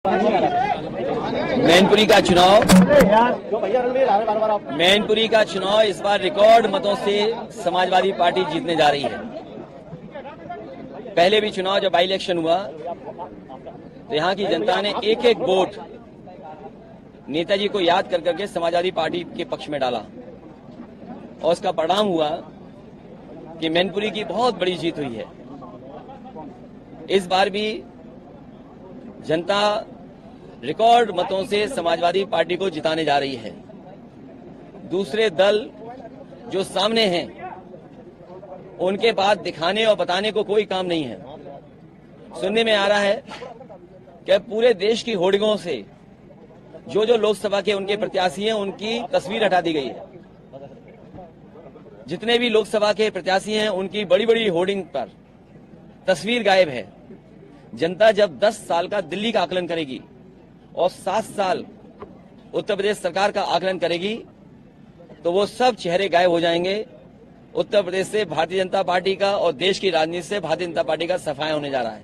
मैनपुरी का चुनाव इस बार रिकॉर्ड मतों से समाजवादी पार्टी जीतने जा रही है। पहले भी चुनाव जब बाई इलेक्शन हुआ तो यहाँ की जनता ने एक एक वोट नेताजी को याद कर करके समाजवादी पार्टी के पक्ष में डाला और उसका परिणाम हुआ कि मैनपुरी की बहुत बड़ी जीत हुई है। इस बार भी जनता रिकॉर्ड मतों से समाजवादी पार्टी को जिताने जा रही है। दूसरे दल जो सामने हैं उनके पास दिखाने और बताने को कोई काम नहीं है। सुनने में आ रहा है कि पूरे देश की होर्डिंगों से जो जो लोकसभा के उनके प्रत्याशी हैं उनकी तस्वीर हटा दी गई है। जितने भी लोकसभा के प्रत्याशी हैं उनकी बड़ी बड़ी होर्डिंग पर तस्वीर गायब है। जनता जब 10 साल का दिल्ली का आकलन करेगी और 7 साल उत्तर प्रदेश सरकार का आकलन करेगी तो वो सब चेहरे गायब हो जाएंगे। उत्तर प्रदेश से भारतीय जनता पार्टी का और देश की राजनीति से भारतीय जनता पार्टी का सफाया होने जा रहा है।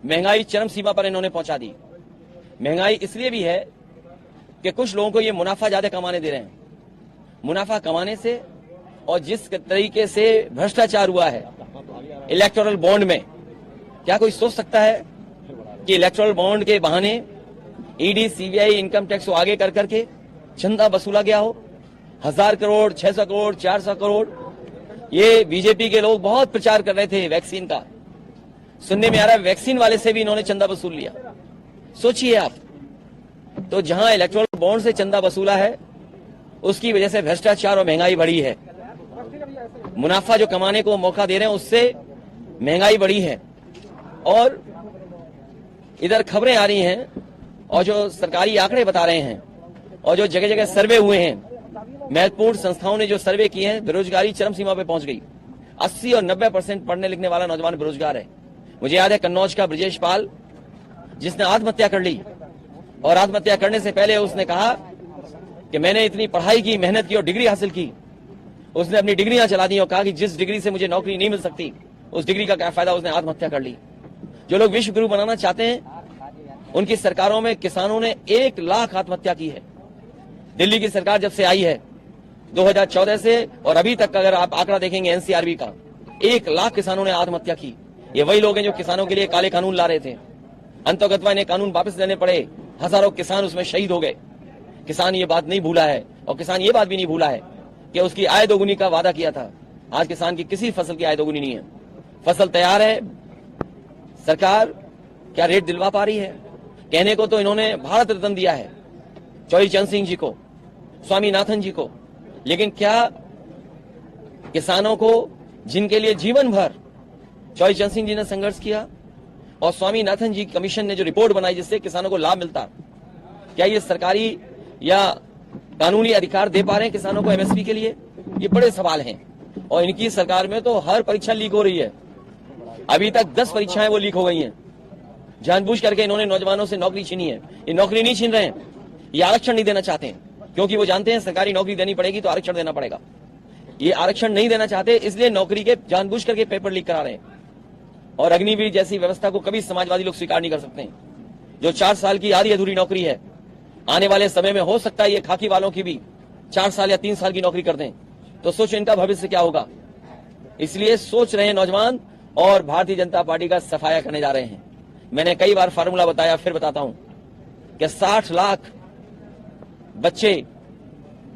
महंगाई चरम सीमा पर इन्होंने पहुंचा दी। महंगाई इसलिए भी है कि कुछ लोगों को ये मुनाफा ज्यादा कमाने दे रहे हैं। मुनाफा कमाने से और जिस तरीके से भ्रष्टाचार हुआ है इलेक्टोरल बॉन्ड में, क्या कोई सोच सकता है कि इलेक्टोरल बॉन्ड के बहाने ईडी, सीबीआई, इनकम टैक्स को आगे कर करके चंदा वसूला गया हो? 1000 करोड़, 600 करोड़, 400 करोड़। ये बीजेपी के लोग बहुत प्रचार कर रहे थे वैक्सीन का। सुनने में आ रहा है वैक्सीन वाले से भी इन्होंने चंदा वसूल लिया। सोचिए आप, तो जहां इलेक्टोरल बॉन्ड से चंदा वसूला है उसकी वजह से भ्रष्टाचार और महंगाई बढ़ी है। मुनाफा जो कमाने को मौका दे रहे हैं उससे महंगाई बढ़ी है। और इधर खबरें आ रही हैं और जो सरकारी आंकड़े बता रहे हैं और जो जगह जगह सर्वे हुए हैं, महत्वपूर्ण संस्थाओं ने जो सर्वे किए हैं, बेरोजगारी चरम सीमा पे पहुंच गई। 80 और 90% पढ़ने लिखने वाला नौजवान बेरोजगार है। मुझे याद है कन्नौज का ब्रजेश पाल, जिसने आत्महत्या कर ली और आत्महत्या करने से पहले उसने कहा कि मैंने इतनी पढ़ाई की, मेहनत की और डिग्री हासिल की। उसने अपनी डिग्रियां चला दी और कहा कि जिस डिग्री से मुझे नौकरी नहीं मिल सकती उस डिग्री का क्या फायदा। उसने आत्महत्या कर ली। जो लोग विश्व गुरु बनाना चाहते हैं उनकी सरकारों में किसानों ने 1 लाख आत्महत्या की है। दिल्ली की सरकार जब से आई है 2014 से और अभी तक अगर आप आंकड़ा देखेंगे एनसीआरबी का, 1 लाख किसानों ने आत्महत्या की। ये वही लोग हैं जो किसानों के लिए काले कानून ला रहे थे। अंतर्गतवा इन्हें कानून वापस लेने पड़े। हजारों किसान उसमें शहीद हो गए। किसान ये बात नहीं भूला है और किसान ये बात भी नहीं भूला है कि उसकी आय दोगुनी का वादा किया था। आज किसान की किसी फसल की आय दोगुनी नहीं है। फसल तैयार है, सरकार क्या रेट दिलवा पा रही है? कहने को तो इन्होंने भारत रत्न दिया है चौधरी चरण सिंह जी को, स्वामीनाथन जी को, लेकिन क्या किसानों को जिनके लिए जीवन भर चौधरी चरण सिंह जी ने संघर्ष किया और स्वामीनाथन जी कमीशन ने जो रिपोर्ट बनाई जिससे किसानों को लाभ मिलता, क्या ये सरकारी या कानूनी अधिकार दे पा रहे हैं किसानों को एमएसपी के लिए? ये बड़े सवाल हैं। और इनकी सरकार में तो हर परीक्षा लीक हो रही है। अभी तक 10 परीक्षाएं वो लीक हो गई हैं। जानबूझ करके इन्होंने नौजवानों से नौकरी छीनी है। ये नौकरी नहीं छीन रहे हैं, ये आरक्षण नहीं देना चाहते हैं, क्योंकि वो जानते हैं सरकारी नौकरी देनी पड़ेगी तो आरक्षण देना पड़ेगा। ये आरक्षण नहीं देना चाहते, इसलिए नौकरी के जानबूझ करके पेपर लीक करा रहे हैं। और अग्निवीर जैसी व्यवस्था को कभी समाजवादी लोग स्वीकार नहीं कर सकते। जो 4 साल की आधी अधूरी नौकरी है, आने वाले समय में हो सकता है ये खाकी वालों की भी 4 साल या 3 साल की नौकरी कर दें, तो सोचो इनका भविष्य क्या होगा। इसलिए सोच रहे हैं नौजवान और भारतीय जनता पार्टी का सफाया करने जा रहे हैं। मैंने कई बार फार्मूला बताया, फिर बताता हूं कि 60 लाख बच्चे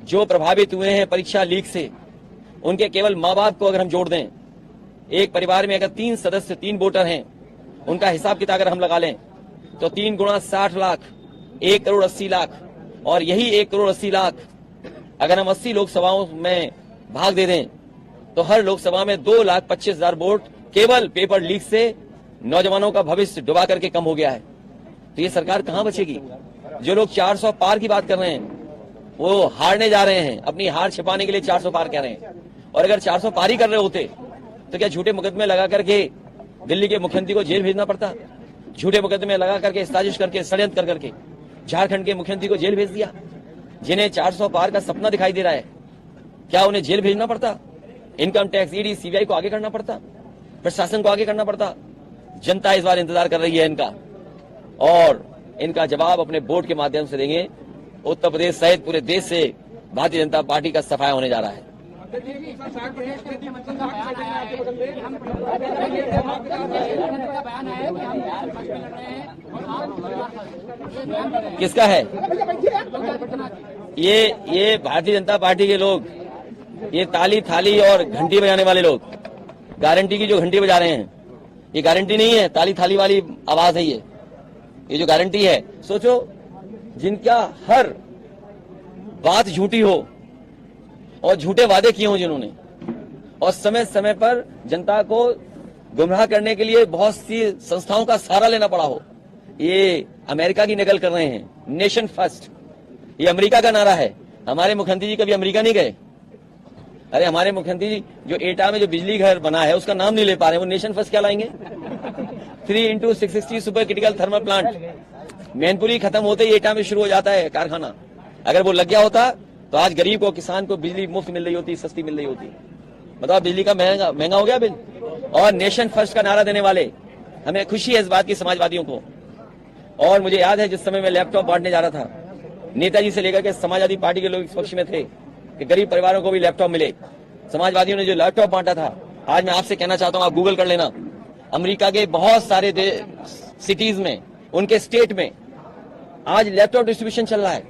जो प्रभावित हुए हैं परीक्षा लीक से, उनके केवल मां बाप को अगर हम जोड़ दें, एक परिवार में अगर 3 सदस्य 3 वोटर हैं, उनका हिसाब किताब अगर हम लगा लें तो 3 गुणा 60 लाख 1 करोड़ 80 लाख। और यही 1 करोड़ 80 लाख अगर हम 80 लोकसभाओं में भाग दे दें तो हर लोकसभा में 2,25,000 वोट केवल पेपर लीक से नौजवानों का भविष्य डुबा करके कम हो गया है। तो ये सरकार कहां बचेगी? जो लोग 400 पार की बात कर रहे हैं वो हारने जा रहे हैं, अपनी हार छिपाने के लिए 400 पार कह रहे हैं। और अगर 400 पार ही कर रहे होते तो क्या झूठे मुकदमे लगा करके दिल्ली के मुख्यमंत्री को जेल भेजना पड़ता? झूठे मुकदमे लगा करके, साजिश करके, षड्यंत्र कर करके झारखंड के मुख्यमंत्री को जेल भेज दिया। जिन्हें 400 पार का सपना दिखाई दे रहा है, क्या उन्हें जेल भेजना पड़ता? इनकम टैक्स, ईडी, सीबीआई को आगे करना पड़ता? प्रशासन को आगे करना पड़ता? जनता इस बार इंतजार कर रही है इनका। और इनका जवाब अपने वोट के माध्यम से देंगे। उत्तर प्रदेश सहित पूरे देश से भारतीय जनता पार्टी का सफाया होने जा रहा है। किसका है ये भारतीय जनता पार्टी के लोग, ये ताली थाली और घंटी बजाने वाले लोग, गारंटी की जो घंटी बजा रहे हैं, ये गारंटी नहीं है, ताली थाली वाली आवाज है ये जो गारंटी है। सोचो, जिनका हर बात झूठी हो और झूठे वादे किए हों जिन्होंने, और समय समय पर जनता को गुमराह करने के लिए बहुत सी संस्थाओं का सहारा लेना पड़ा हो, ये अमेरिका की नकल कर रहे हैं। नेशन फर्स्ट, ये अमेरिका का नारा है। हमारे मुख्यमंत्री जी कभी अमेरिका नहीं गए। अरे हमारे मुख्यमंत्री जी जो एटा में जो बिजली घर बना है उसका नाम नहीं ले पा रहे, वो नेशन फर्स्ट क्या लाएंगे? 3x660 super critical thermal plant Mainpuri खत्म होते ही एटा में शुरू हो जाता है कारखाना। अगर वो लग गया होता तो आज गरीब को, किसान को बिजली मुफ्त मिल रही होती, सस्ती मिल रही होती। बताओ, बिजली का महंगा हो गया बिल। और नेशन फर्स्ट का नारा देने वाले, हमें खुशी है इस बात की समाजवादियों को। और मुझे याद है जिस समय मैं लैपटॉप बांटने जा रहा था, नेताजी से लेकर के समाजवादी पार्टी के लोग इस पक्ष में थे कि गरीब परिवारों को भी लैपटॉप मिले। समाजवादियों ने जो लैपटॉप बांटा था, आज मैं आपसे कहना चाहता हूं, आप गूगल कर लेना, अमेरिका के बहुत सारे सिटीज में, उनके स्टेट में आज लैपटॉप डिस्ट्रीब्यूशन चल रहा है।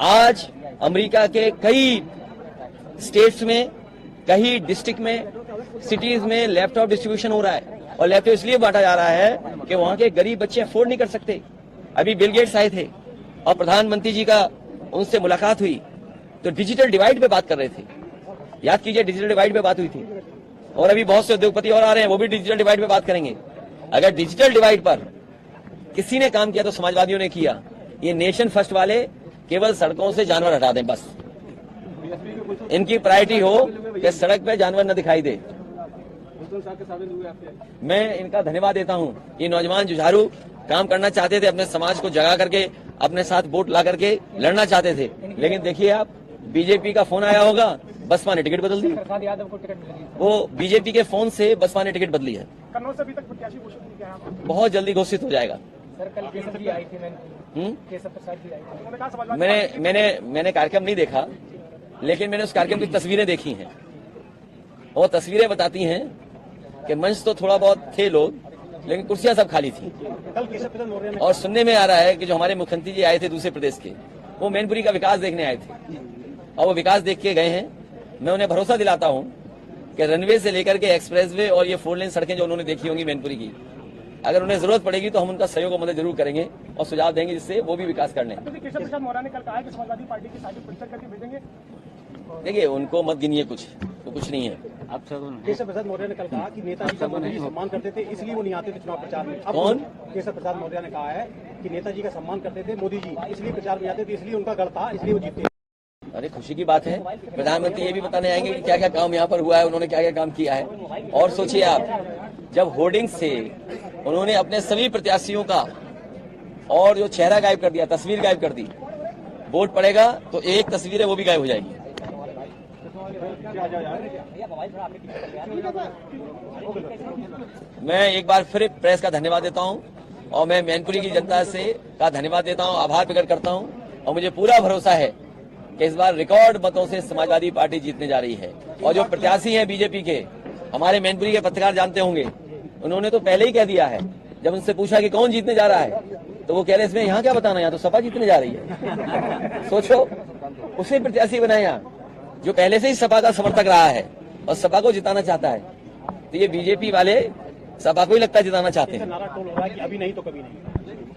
आज अमेरिका के कई स्टेट्स में, कई डिस्ट्रिक्ट में, सिटीज में लैपटॉप डिस्ट्रीब्यूशन हो रहा है। और लैपटॉप इसलिए बांटा जा रहा है कि वहां के गरीब बच्चे अफोर्ड नहीं कर सकते। अभी बिल गेट्स आए थे और प्रधानमंत्री जी का उनसे मुलाकात हुई तो डिजिटल डिवाइड पे बात कर रहे थे। याद कीजिए, डिजिटल डिवाइड पे बात हुई थी। और अभी बहुत से उद्योगपति और आ रहे हैं, वो भी डिजिटल डिवाइड पे बात करेंगे। अगर डिजिटल डिवाइड पर किसी ने काम किया तो समाजवादियों ने किया। ये नेशन फर्स्ट वाले केवल सड़कों से जानवर हटा दें, बस इनकी प्रायोरिटी हो कि सड़क पे जानवर न दिखाई दे। मैं इनका धन्यवाद देता हूं। ये नौजवान जुझारू काम करना चाहते थे, अपने समाज को जगा करके अपने साथ वोट ला करके लड़ना चाहते थे, लेकिन देखिए आप, बीजेपी का फोन आया होगा, बसपा ने टिकट बदल दी। वो बीजेपी के फोन से बसपा ने टिकट बदली है। कन्नौज से अभी तक प्रत्याशी घोषित नहीं किया है। बहुत जल्दी घोषित हो जाएगा। सर, कल केसव जी आई थी, केसव प्रसाद जी आई थी। मैंने कार्यक्रम नहीं देखा, लेकिन मैंने उस कार्यक्रम की तस्वीरें देखी हैं। वो तस्वीरें बताती हैं कि मंच तो थोड़ा बहुत थे लोग, लेकिन कुर्सियां सब खाली थी। और सुनने में आ रहा है कि जो हमारे मुख्यमंत्री जी आए थे दूसरे प्रदेश के, वो मैनपुरी का विकास देखने आए थे और वो विकास देख के गए हैं। मैं उन्हें भरोसा दिलाता हूं कि रनवे से लेकर के एक्सप्रेसवे और ये 4 लेन सड़कें जो उन्होंने देखी होंगी मैनपुरी की, अगर उन्हें जरूरत पड़ेगी तो हम उनका सहयोग और मदद जरूर करेंगे और सुझाव देंगे जिससे वो भी विकास करने। केशव प्रसाद मौर्य ने कल कहा है कि समाजवादी पार्टी की साजिश परिचय करके भेजेंगे। देखिए, उनको मत गिनिए, कुछ तो कुछ नहीं है। केशव प्रसाद मौर्य ने कल कहा कि नेताजी का मोदी जी सम्मान करते थे, इसलिए वो नहीं आते थे चुनाव प्रचार में। कौन? केशव प्रसाद मौर्य ने कहा है कि नेताजी का सम्मान करते थे मोदी जी, इसलिए प्रचार में आते थे, इसलिए उनका गढ़ था, इसलिए वो जीते। अरे खुशी की बात है, प्रधानमंत्री ये भी बताने आएंगे कि क्या क्या काम यहाँ पर हुआ है, उन्होंने क्या क्या काम किया है। और सोचिए आप, जब होर्डिंग से उन्होंने अपने सभी प्रत्याशियों का और जो चेहरा गायब कर दिया, तस्वीर गायब कर दी, वोट पड़ेगा तो एक तस्वीर है वो भी गायब हो जाएगी। मैं एक बार फिर प्रेस का धन्यवाद देता हूं और मैं मैनपुरी की जनता से का धन्यवाद देता हूं, आभार प्रकट करता हूं। और मुझे पूरा भरोसा है कि इस बार रिकॉर्ड मतों से समाजवादी पार्टी जीतने जा रही है। और जो प्रत्याशी हैं बीजेपी के, हमारे मैनपुरी के पत्रकार जानते होंगे, उन्होंने तो पहले ही कह दिया है, जब उनसे पूछा कि कौन जीतने जा रहा है तो वो कह रहे इसमें यहाँ क्या बताना, यहाँ तो सपा जीतने जा रही है। सोचो, उसे प्रत्याशी बनाया जो पहले से ही सपा का समर्थक रहा है और सपा को जिताना चाहता है। तो ये बीजेपी वाले सपा को ही लगता है जिताना चाहते हैं। नारा टोल हो रहा है कि अभी नहीं तो कभी नहीं।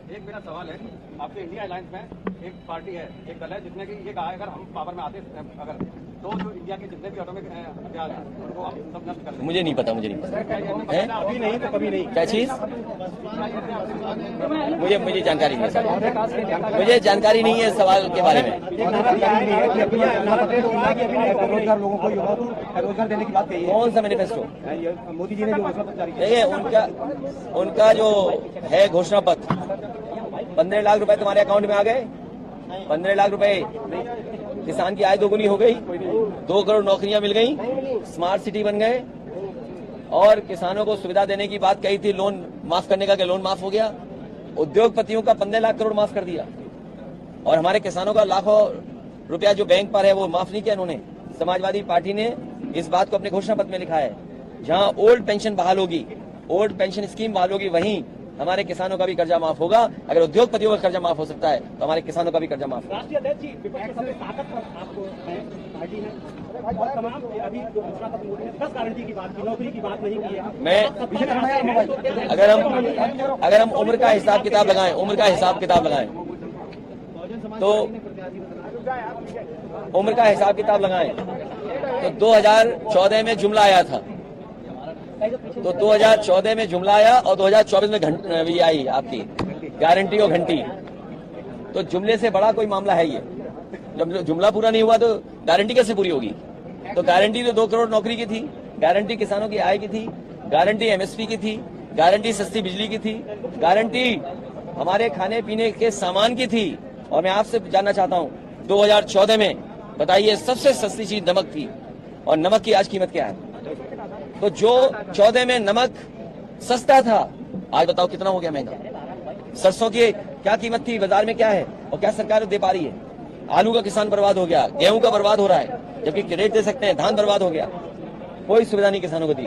एक मेरा सवाल है, आपके इंडिया अलायंस में एक पार्टी है, एक दल है जिसने कि ये कहा है अगर हम पावर में आते अगर तो जो इंडिया के जितने भी एटॉमिक हथियार हैं उनको हम सब नष्ट कर देंगे। मुझे नहीं पता है अभी नहीं तो कभी नहीं। क्या चीज? मुझे जानकारी नहीं है, मुझे जानकारी नहीं है इस सवाल के बारे में। लोगों को रोजगार देने की बात कही है। कौन सा मैनिफेस्टो? मोदी जी ने जो घोषणा पत्र जारी किया। देखिए, उनका जो है घोषणा पत्र, 15 लाख रुपए तुम्हारे अकाउंट में आ गए। 15 लाख रुपए, किसान की आय दोगुनी हो गई, 2 करोड़ नौकरियां मिल गई, स्मार्ट सिटी बन गए और किसानों को सुविधा देने की बात कही थी, लोन माफ करने का, कि लोन माफ हो गया। उद्योगपतियों का 15 लाख करोड़ माफ कर दिया और हमारे किसानों का लाखों रुपया जो बैंक पर है वो माफ नहीं किया इन्होंने। समाजवादी पार्टी ने इस बात को अपने घोषणा पत्र में लिखा है, जहां ओल्ड पेंशन बहाल होगी, ओल्ड पेंशन स्कीम बहाल होगी, वहीं हमारे किसानों का भी कर्जा माफ होगा। अगर उद्योगपतियों का कर्जा माफ हो सकता है तो हमारे किसानों का भी कर्जा माफ होगा। राष्ट्रीय अध्यक्ष जी, विपक्ष की सबसे ताकतवर आपको है, पार्टी है और तमाम अभी दूसरा खत्म मोदी ने 10 गारंटी की बात की, नौकरी की बात नहीं की है। मैं अगर हम उम्र का हिसाब किताब लगाएं, उम्र का हिसाब किताब लगाएं तो उम्र का हिसाब किताब लगाएं तो 2014 में जुमला आया था, तो 2014 में जुमला आया और 2024 में ये आई आपकी गारंटी और घंटी। तो जुमले से बड़ा कोई मामला है ये। जब जुमला पूरा नहीं हुआ तो गारंटी कैसे पूरी होगी? तो गारंटी तो 2 करोड़ नौकरी की थी, गारंटी किसानों की आय की थी, गारंटी एमएसपी की थी, गारंटी सस्ती बिजली की थी, गारंटी हमारे खाने पीने के सामान की थी। और मैं आपसे जानना चाहता हूं 2014 में बताइए सबसे सस्ती चीज नमक थी और नमक की आज कीमत क्या है? तो जो 14 में नमक सस्ता था आज बताओ कितना हो गया महंगा। सरसों की क्या कीमत थी, बाजार में क्या है और क्या सरकार दे पा रही है? आलू का किसान बर्बाद हो गया, गेहूं का बर्बाद हो रहा है, जबकि क्रेडिट दे सकते हैं, धान बर्बाद हो गया, कोई सुविधा नहीं किसानों को दी।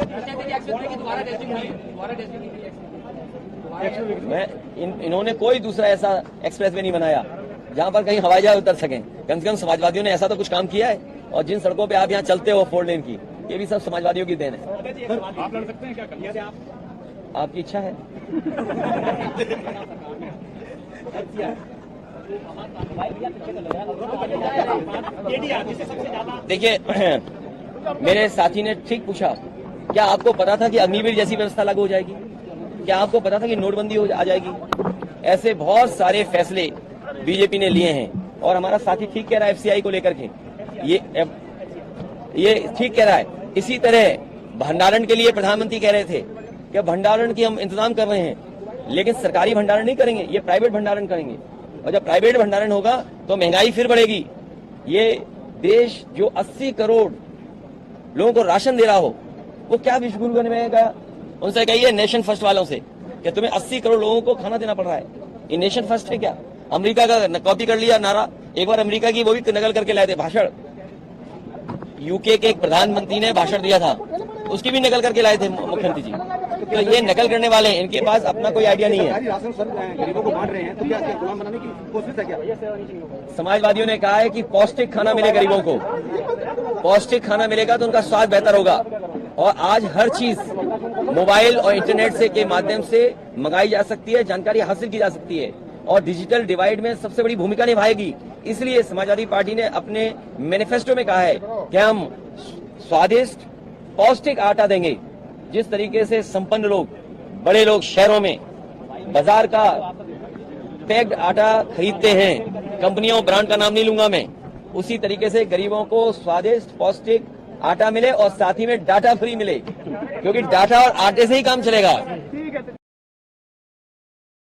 इन्होंने कोई दूसरा ऐसा एक्सप्रेस वे नहीं बनाया जहां पर कहीं हवाई जहाज उतर सकें। कम से कम समाजवादियों ने ऐसा तो कुछ काम किया है। और जिन सड़कों पे आप यहाँ चलते हो 4 लेन की, ये भी सब समाजवादियों की देन है। आप लड़ सकते हैं क्या करिए से आप? आपकी इच्छा है। देखिए मेरे साथी ने ठीक पूछा, क्या आपको पता था कि अग्निवीर जैसी व्यवस्था लागू हो जाएगी? क्या आपको पता था कि नोटबंदी आ जाएगी? ऐसे बहुत सारे फैसले बीजेपी ने लिए हैं और हमारा साथी ठीक कह रहा है एफसीआई को लेकर के, ये ठीक कह रहा है। इसी तरह भंडारण के लिए प्रधानमंत्री कह रहे थे कि भंडारण की हम इंतजाम कर रहे हैं, लेकिन सरकारी भंडारण नहीं करेंगे, ये प्राइवेट भंडारण करेंगे। और जब प्राइवेट भंडारण होगा तो महंगाई फिर बढ़ेगी। ये देश जो 80 करोड़ लोगों को राशन दे रहा हो वो क्या विश्वगुरु बनने गया? उनसे कहिए नेशन फर्स्ट वालों से कि तुम्हें 80 करोड़ लोगों को खाना देना पड़ रहा है, ये नेशन फर्स्ट है क्या? अमेरिका का कॉपी कर लिया नारा, एक बार अमेरिका की वो भी नकल करके लाए थे भाषण। यूके के एक प्रधानमंत्री ने भाषण दिया था, उसकी भी नकल करके लाए थे मुख्यमंत्री जी। तो ये नकल करने वाले हैं, इनके पास अपना कोई आइडिया नहीं है। राशन सर गरीबों को बांट रहे हैं, तो क्या गुलाम बनाने की कोशिश है क्या? समाजवादियों ने कहा है कि पौष्टिक खाना मिले गरीबों को, पौष्टिक खाना मिलेगा तो उनका स्वास्थ्य बेहतर होगा। और आज हर चीज मोबाइल और इंटरनेट से के माध्यम से मंगाई जा सकती है, जानकारी हासिल की जा सकती है और डिजिटल डिवाइड में सबसे बड़ी भूमिका निभाएगी। इसलिए समाजवादी पार्टी ने अपने मैनिफेस्टो में कहा है कि हम स्वादिष्ट पौष्टिक आटा देंगे। जिस तरीके से संपन्न लोग, बड़े लोग शहरों में बाजार का पैक्ड आटा खरीदते हैं, कंपनियों ब्रांड का नाम नहीं लूंगा मैं, उसी तरीके से गरीबों को स्वादिष्ट पौष्टिक आटा मिले और साथ ही में डाटा फ्री मिले, क्योंकि डाटा और आटे से ही काम चलेगा।